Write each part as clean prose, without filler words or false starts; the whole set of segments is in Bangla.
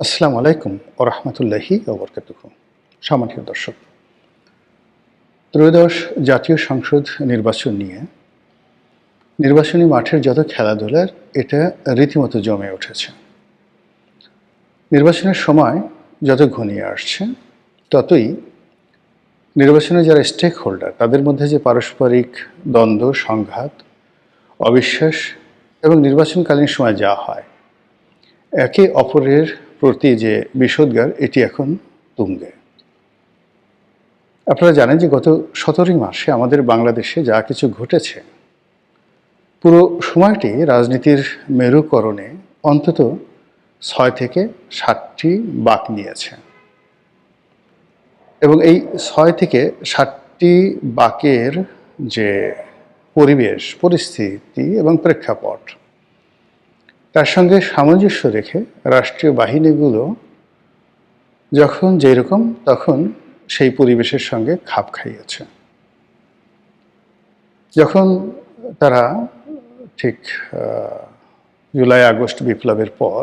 আসসালামু আলাইকুম ওয়া রাহমাতুল্লাহি ওয়া বারাকাতুহু। সম্মানিত দর্শক, ত্রয়োদশ জাতীয় সংসদ নির্বাচন নিয়ে নির্বাচনী মাঠের যত খেলাধুলার এটা রীতিমতো জমে উঠেছে। নির্বাচনের সময় যত ঘনিয়ে আসছে ততই নির্বাচনে যারা স্টেক হোল্ডার তাদের মধ্যে যে পারস্পরিক দ্বন্দ্ব, সংঘাত, অবিশ্বাস এবং নির্বাচনকালীন সময় যা হয় একে অপরের প্রতি যে বিষোদ্গার এটি এখন তুঙ্গে। আপনারা জানেন যে গত ১৭ মাসে আমাদের বাংলাদেশে যা কিছু ঘটেছে পুরো সময়টি রাজনীতির মেরুকরণে অন্তত ৬ থেকে ৭টি বাঁক নিয়েছে এবং এই ৬ থেকে ৭টি বাঁকের যে পরিবেশ, পরিস্থিতি এবং প্রেক্ষাপট তার সঙ্গে সামঞ্জস্য রেখে রাষ্ট্রীয় বাহিনীগুলো যখন যেরকম তখন সেই পরিবেশের সঙ্গে খাপ খাইয়েছে। যখন তারা ঠিক জুলাই আগস্ট বিপ্লবের পর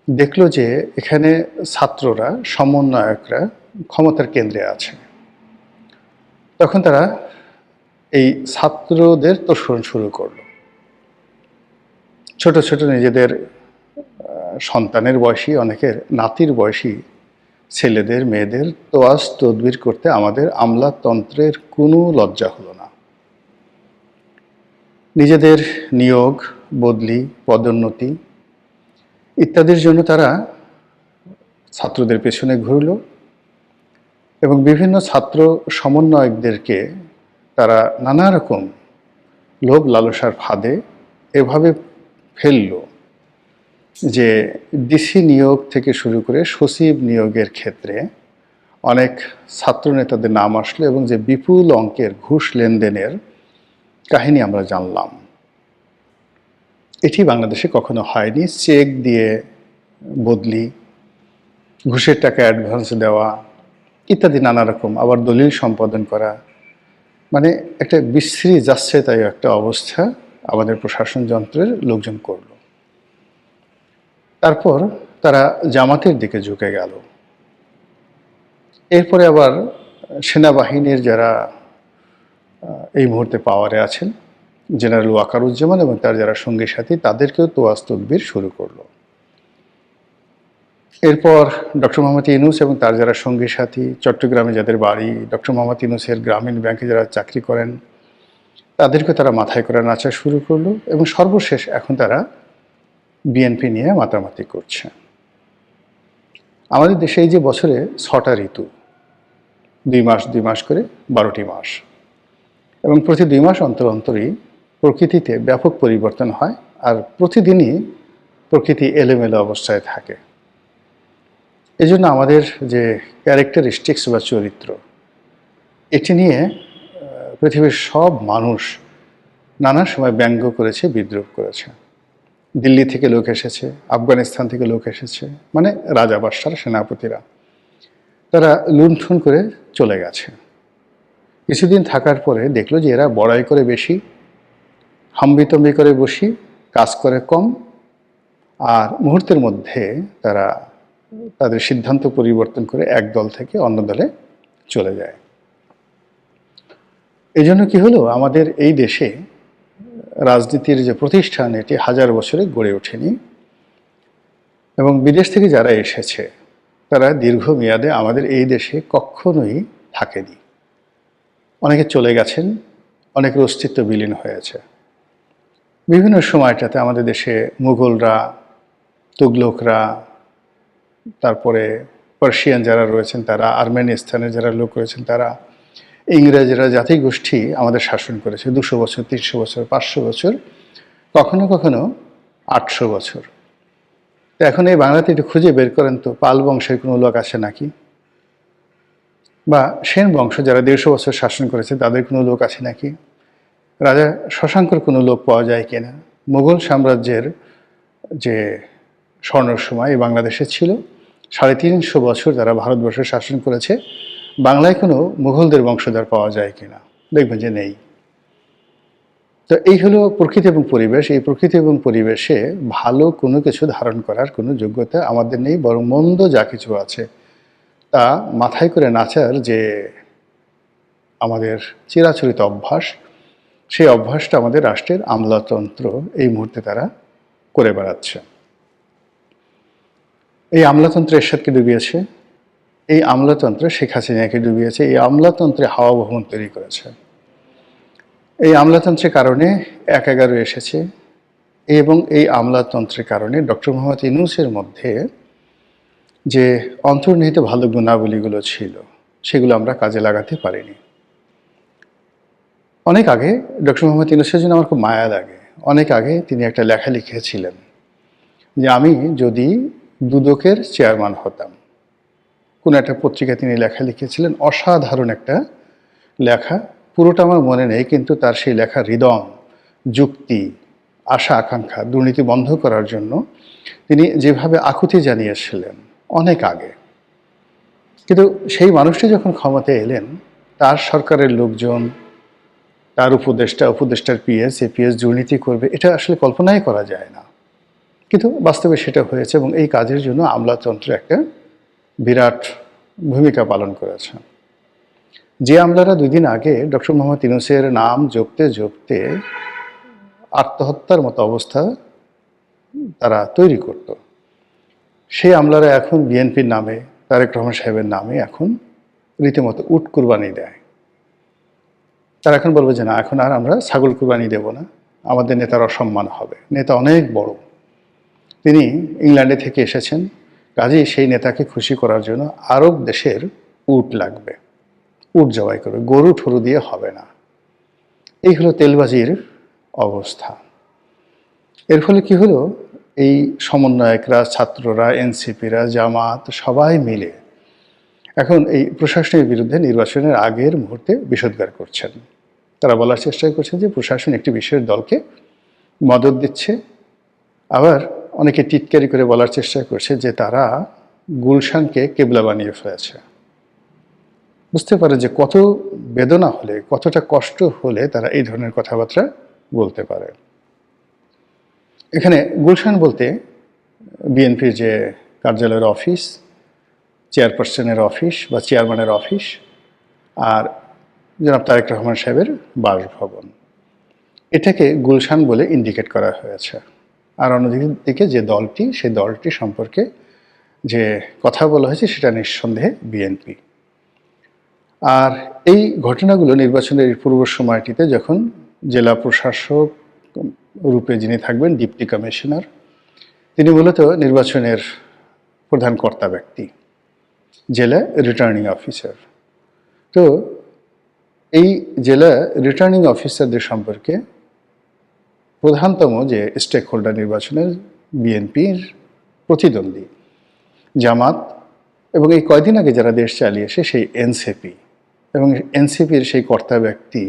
দেখল যে এখানে ছাত্ররা, সমন্বয়করা ক্ষমতার কেন্দ্রে আছে, তখন তারা এই ছাত্রদের তোষণ শুরু করলো। ছোট ছোট নিজেদের সন্তানের বয়সী, অনেকের নাতির বয়সী ছেলেদের, মেয়েদের তোয়াজ তদবির করতে আমাদের আমলাতন্ত্রের কোনো লজ্জা হলো না। নিজেদের নিয়োগ, বদলি, পদোন্নতি ইত্যাদির জন্য তারা ছাত্রদের পেছনে ঘুরল এবং বিভিন্ন ছাত্র সমন্বয়কদেরকে তারা নানা রকম লোভ লালসার ফাঁদে এভাবে ফেলল যে ডিসি নিয়োগ থেকে শুরু করে সচিব নিয়োগের ক্ষেত্রে অনেক ছাত্রনেতাদের নাম আসলো এবং যে বিপুল অঙ্কের ঘুষ লেনদেনের কাহিনী আমরা জানলাম। এটি বাংলাদেশে কখনো হয়নি। চেক দিয়ে বদলি, ঘুষের টাকা অ্যাডভান্স দেওয়া ইত্যাদি নানা রকম, আবার দলিল সম্পাদন করা, মানে একটা বিশ্রী যাচ্ছে তাই একটা অবস্থা আমাদের প্রশাসন যন্ত্রের লোকজন করল। তারপর তারা জামাতের দিকে ঝুঁকে গেল। এরপরে আবার সেনাবাহিনীর যারা এই মুহূর্তে পাওয়ারে আছেন, জেনারেল ওয়াকারুজ্জামান এবং তার যারা সঙ্গী সাথী, তাদেরকেও তোয়াজ তদবির শুরু করলো। এরপর ডক্টর মোহাম্মদ ইউনূস এবং তার যারা সঙ্গী সাথী, চট্টগ্রামে যাদের বাড়ি, ডক্টর মোহাম্মদ ইউনূসের গ্রামীণ ব্যাংকে যারা চাকরি করেন, তাদেরকে তারা মাথায় করে নাচা শুরু করলো এবং সর্বশেষ এখন তারা বিএনপি নিয়ে মাতামাতি করছে। আমাদের দেশে এই যে বছরে ৬টা ঋতু, ২ মাস ২ মাস করে ১২টি মাস, এবং প্রতি ২ মাস অন্তর অন্তরই প্রকৃতিতে ব্যাপক পরিবর্তন হয় আর প্রতিদিনই প্রকৃতি এলোমেলো অবস্থায় থাকে। এজন্য আমাদের যে ক্যারেক্টারিস্টিক্স বা চরিত্র, এটি নিয়ে পৃথিবীর সব মানুষ নানা সময় ব্যঙ্গ করেছে, বিদ্রূপ করেছে। দিল্লি থেকে লোক এসেছে, আফগানিস্তান থেকে লোক এসেছে, মানে রাজা বাদশার সেনাপতিরা, তারা লুণ্ঠন করে চলে গেছে। কিছুদিন থাকার পরে দেখলো যে এরা বড়াই করে বেশি, হাম্বিতম্বি করে বসি, কাজ করে কম, আর মুহূর্তের মধ্যে তারা তাদের সিদ্ধান্ত পরিবর্তন করে এক দল থেকে অন্য দলে চলে যায়। এই জন্য কি হলো, আমাদের এই দেশে রাজনীতির যে প্রতিষ্ঠান এটি 1000 বছরে গড়ে ওঠেনি এবং বিদেশ থেকে যারা এসেছে তারা দীর্ঘমেয়াদে আমাদের এই দেশে কখনোই থাকেনি। অনেকে চলে গেছেন, অনেকের অস্তিত্ব বিলীন হয়েছে। বিভিন্ন সময়টাতে আমাদের দেশে মুঘলরা, তুগলকরা, তারপরে পার্সিয়ান যারা রয়েছেন তারা, আর্মেনিস্তানের যারা লোক রয়েছেন তারা, ইংরেজরা, জাতিগোষ্ঠী আমাদের শাসন করেছে 200 বছর, 300 বছর, 500 বছর, কখনো কখনো 800 বছর। তো এখন এই বাংলাতে একটু খুঁজে বের করেন তো পাল বংশের কোনো লোক আছে নাকি, বা সেন বংশ যারা 150 বছর শাসন করেছে তাদের কোনো লোক আছে নাকি, রাজা শশাঙ্কর কোনো লোক পাওয়া যায় কিনা। মুঘল সাম্রাজ্যের যে স্বর্ণের সময় এই বাংলাদেশে ছিল, 350 বছর যারা ভারতবর্ষে শাসন করেছে, বাংলায় কোনো মুঘলদের বংশধর পাওয়া যায় কিনা, দেখবেন যে নেই। তো এই হলো প্রকৃতি এবং পরিবেশ। এই প্রকৃতি এবং পরিবেশে ভালো কোনো কিছু ধারণ করার কোনো যোগ্যতা আমাদের নেই, বরং মন্দ যা কিছু আছে তা মাথায় করে নাচার যে আমাদের চিরাচরিত অভ্যাস, সেই অভ্যাসটা আমাদের রাষ্ট্রের আমলাতন্ত্র এই মুহূর্তে তারা করে বেড়াচ্ছে। এই আমলাতন্ত্র এরশাদকে ডুবিয়েছে, এই আমলাতন্ত্র শেখ হাসিনাকে ডুবিয়েছে, এই আমলাতন্ত্রে হাওয়া ভবন তৈরি করেছে। এই আমলাতন্ত্রের কারণে ১/১১ এসেছে এবং এই আমলাতন্ত্রের কারণে ডক্টর মোহাম্মদ ইউনূসের মধ্যে যে অন্তর্নিহিত ভালো গুণাবলীগুলো ছিল সেগুলো আমরা কাজে লাগাতে পারিনি। অনেক আগে ডক্টর মোহাম্মদ ইউনূসের জন্য আমার খুব মায়া লাগে। অনেক আগে তিনি একটা লেখা লিখেছিলেন যে আমি যদি দুদকের চেয়ারম্যান হতাম। কোনো একটা পত্রিকায় তিনি লেখা লিখেছিলেন, অসাধারণ একটা লেখা। পুরোটা আমার মনে নেই, কিন্তু তার সেই লেখা হৃদয়, যুক্তি, আশা আকাঙ্ক্ষা, দুর্নীতি বন্ধ করার জন্য তিনি যেভাবে আকুতি জানিয়েছিলেন অনেক আগে। কিন্তু সেই মানুষটি যখন ক্ষমতায় এলেন, তার সরকারের লোকজন, তার উপদেষ্টার পিএস, এই পিএস দুর্নীতি করবে, এটা আসলে কল্পনাই করা যায় না। কিন্তু বাস্তবে সেটা হয়েছে এবং এই কাজের জন্য আমলাতন্ত্র একটা বিরাট ভূমিকা পালন করেছে। যে আমলারা 2 দিন আগে ডক্টর মোহাম্মদ ইউনূসের নাম জপতে জপতে আত্মহত্যার মতো অবস্থা তারা তৈরি করত, সেই আমলারা এখন বিএনপির নামে, তারেক রহমান সাহেবের নামে এখন রীতিমতো উট কুরবানি দেয়। তারা এখন বলবে যে না, এখন আর আমরা ছাগল কুরবানি দেব না, আমাদের নেতার অসম্মান হবে। নেতা অনেক বড়, তিনি ইংল্যান্ডে থেকে এসেছেন, কাজেই সেই নেতাকে খুশি করার জন্য আরব দেশের উট লাগবে, উট জবাই করবে, গরু ঠরু দিয়ে হবে না। এই হলো তেলবাজির অবস্থা। এর ফলে কি হলো, এই সমন্বয়করা, ছাত্ররা, এনসিপিরা, জামাত সবাই মিলে এখন এই প্রশাসনের বিরুদ্ধে নির্বাচনের আগের মুহূর্তে বিষোদ্গার করছেন। তারা বলার চেষ্টা করছেন যে প্রশাসন একটি বিশেষ দলকে মদদ দিচ্ছে। আবার অনেকে টিটকারি করে বলার চেষ্টা করছে যে তারা গুলশানকে কেবলা বানিয়ে ফেলেছে। বুঝতে পারে যে কত বেদনা হলে, কতটা কষ্ট হলে তারা এই ধরনের কথাবার্তা বলতে পারে। এখানে গুলশান বলতে বিএনপির যে কার্যালয়ের অফিস, চেয়ারপারসনের অফিস বা চেয়ারম্যানের অফিস, আর জনাব তারেক রহমান সাহেবের বাসভবন, এটাকে গুলশান বলে ইন্ডিকেট করা হয়েছে। আর অন্যদিকে যে দলটি, সেই দলটি সম্পর্কে যে কথা বলা হয়েছে সেটা নিঃসন্দেহে বিএনপি। আর এই ঘটনাগুলো নির্বাচনের পূর্ব সময়টিতে যখন জেলা প্রশাসক রূপে যিনি থাকবেন, ডিপটি কমিশনার, তিনি মূলত নির্বাচনের প্রধান কর্তা ব্যক্তি, জেলা রিটার্নিং অফিসার। তো এই জেলা রিটার্নিং অফিসারদের সম্পর্কে প্রধানতম যে স্টেক হোল্ডার নির্বাচনের বিএনপির প্রতিদ্বন্দ্বী জামাত এবং এই কয়দিন আগে যারা দেশ চালিয়েছে সেই এনসিপি, এবং এনসিপির সেই কর্তা ব্যক্তি,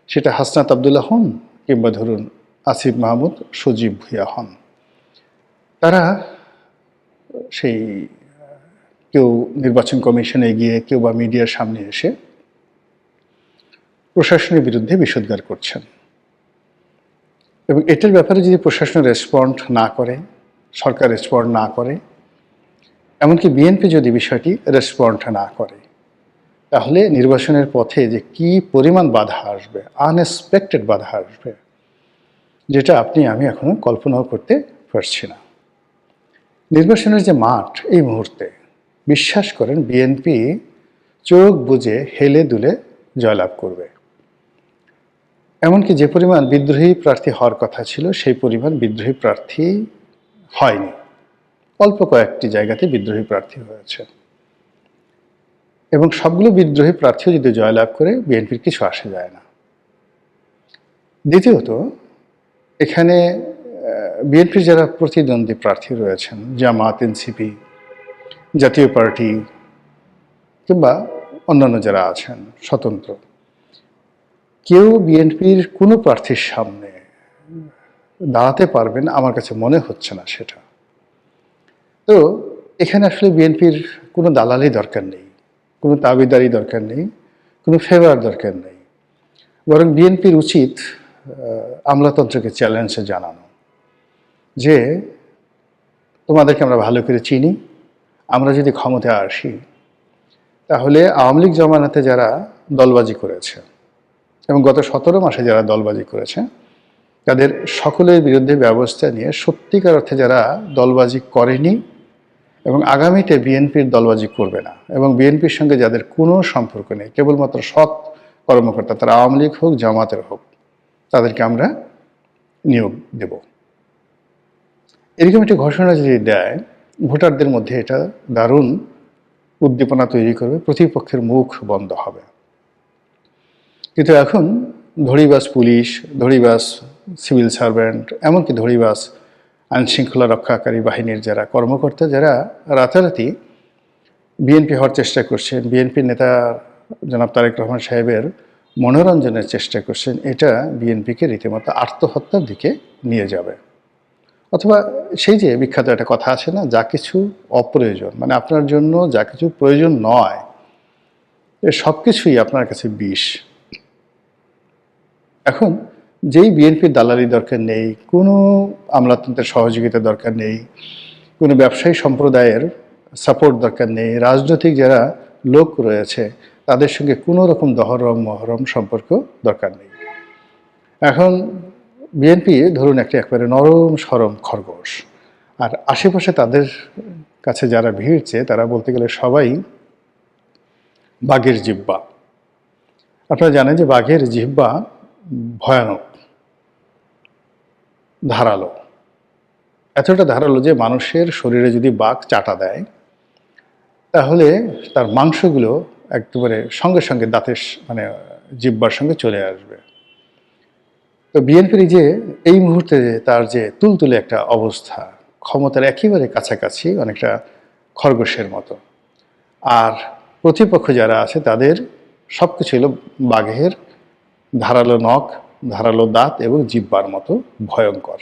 সেটা হাসনাত আবদুল্লাহ হন কিংবা ধরুন আসিফ মাহমুদ, সজীব ভুঁইয়া হন, তারা সেই কেউ নির্বাচন কমিশনে গিয়ে, কেউ বা মিডিয়ার সামনে এসে প্রশাসনের বিরুদ্ধে বিষোদ্গার করছেন। এবং এটার ব্যাপারে যদি প্রশাসন রেসপন্ড না করে, সরকার রেসপন্ড না করে, এমনকি বিএনপি যদি বিষয়টি রেসপন্ড না করে, তাহলে নির্বাচনের পথে যে কি পরিমাণ বাধা আসবে, আনএক্সপেক্টেড বাধা আসবে, যেটা আপনি আমি এখনো কল্পনাও করতে পারছি না। নির্বাচনের যে মাঠ, এই মুহূর্তে বিশ্বাস করেন বিএনপি চোখ বুজে হেলে দুলে জয়লাভ করবে। এমনকি যে পরিমাণ বিদ্রোহী প্রার্থী হওয়ার কথা ছিল, সেই পরিমাণ বিদ্রোহী প্রার্থী হয়নি। অল্প কয়েকটি জায়গাতে বিদ্রোহী প্রার্থী হয়েছে, এবং সবগুলো বিদ্রোহী প্রার্থীও যদি জয়লাভ করে, বিএনপির কিছু আসে যায় না। দ্বিতীয়ত, এখানে বিএনপির যারা প্রতিদ্বন্দ্বী প্রার্থী রয়েছেন, জামাত, এনসিপি, জাতীয় পার্টি কিংবা অন্যান্য যারা আছেন স্বতন্ত্র, কেউ বিএনপির কোনো প্রার্থীর সামনে দাঁড়াতে পারবেন আমার কাছে মনে হচ্ছে না সেটা। তো এখানে আসলে বিএনপির কোনো দালালি দরকার নেই, কোনো দাবিদারি দরকার নেই, কোনো ফেভার দরকার নেই। বরং বিএনপির উচিত আমলাতন্ত্রকে চ্যালেঞ্জ জানানো যে তোমাদেরকে আমরা ভালো করে চিনি, আমরা যদি ক্ষমতায় আসি তাহলে আওয়ামী লীগ জমানাতে যারা দলবাজি করেছে এবং গত 17 মাসে যারা দলবাজি করেছে তাদের সকলের বিরুদ্ধে ব্যবস্থা নিয়ে সত্যিকার অর্থে যারা দলবাজি করেনি এবং আগামীতে বিএনপির দলবাজি করবে না এবং বিএনপির সঙ্গে যাদের কোনো সম্পর্ক নেই, কেবলমাত্র সৎ কর্মকর্তা, তারা আওয়ামী লীগ হোক জামাতের হোক, তাদেরকে আমরা নিয়োগ দেব। এরকম একটি ঘোষণা যদি দেয়, ভোটারদের মধ্যে এটা দারুণ উদ্দীপনা তৈরি করবে, প্রতিপক্ষের মুখ বন্ধ হবে। কিন্তু এখন ধড়িবাজ পুলিশ, ধড়িবাজ সিভিল সার্ভেন্ট, এমনকি ধড়িবাজ আইনশৃঙ্খলা রক্ষাকারী বাহিনীর যারা কর্মকর্তা, যারা রাতারাতি বিএনপি হওয়ার চেষ্টা করছেন, বিএনপির নেতা জনাব তারেক রহমান সাহেবের মনোরঞ্জনের চেষ্টা করছেন, এটা বিএনপিকে রীতিমতো আত্মহত্যার দিকে নিয়ে যাবে। অথবা সেই যে বিখ্যাত একটা কথা আছে না, যা কিছু অপ্রয়োজন, মানে আপনার জন্য যা কিছু প্রয়োজন নয়, এ সব কিছুই আপনার কাছে বিষ। এখন যেই বিএনপির দালালি দরকার নেই, কোনো আমলাতন্ত্রের সহযোগিতা দরকার নেই, কোনো ব্যবসায়ী সম্প্রদায়ের সাপোর্ট দরকার নেই, রাজনৈতিক যারা লোক রয়েছে তাদের সঙ্গে কোনো রকম দহরম মহরম সম্পর্ক দরকার নেই। এখন বিএনপি ধরুন একেবারে নরম সরম খরগোশ, আর আশেপাশে তাদের কাছে যারা ভিড়ছে তারা বলতে গেলে সবাই বাঘের জিহ্বা। আপনারা জানেন যে বাঘের জিহ্বা ভয়ানক, ধারালো, এতটা ধারালো যে মানুষের শরীরে যদি বাঘ চাটা দেয় তাহলে তার মাংসগুলো একেবারে সঙ্গে সঙ্গে দাঁতের মানে জিহ্বার সঙ্গে চলে আসবে। তো বিএনপির যে এই মুহূর্তে তার যে তুলতুলে একটা অবস্থা, ক্ষমতার একেবারে কাছাকাছি, অনেকটা খরগোশের মতো, আর প্রতিপক্ষ যারা আছে তাদের সব কিছু হলো বাঘের ধারালো নখ, ধারালো দাঁত এবং জিহ্বার মতো ভয়ঙ্কর।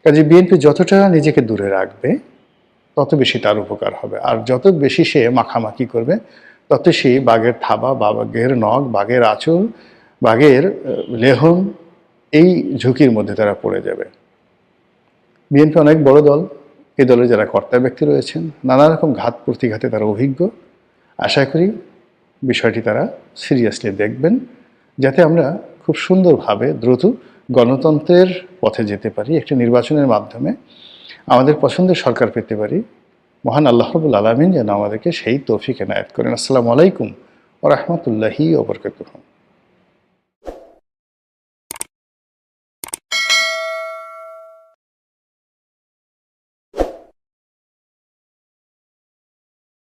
কাজে বিএনপি যতটা নিজেকে দূরে রাখবে তত বেশি তার উপকার হবে, আর যত বেশি সে মাখামাখি করবে তত সেই বাঘের থাবা, বাঘের নখ, বাঘের আঁচল, বাঘের লেহন, এই ঝুঁকির মধ্যে তারা পড়ে যাবে। বিএনপি অনেক বড় দল, এই দলে যারা কর্তা ব্যক্তি রয়েছেন নানা রকম ঘাত প্রতিঘাতে তারা অভিজ্ঞ। আশা করি বিষয়টি তারা সিরিয়াসলি দেখবেন, যাতে আমরা খুব সুন্দরভাবে দ্রুত গণতন্ত্রের পথে যেতে পারি, একটি নির্বাচনের মাধ্যমে আমাদের পছন্দের সরকার পেতে পারি। মহান আল্লাহ রাব্বুল আলামিন যেন আমাদেরকে সেই তৌফিক এনায়েত করেন। আসসালামু আলাইকুম ওয়া রাহমাতুল্লাহি ওয়া বারাকাতুহু।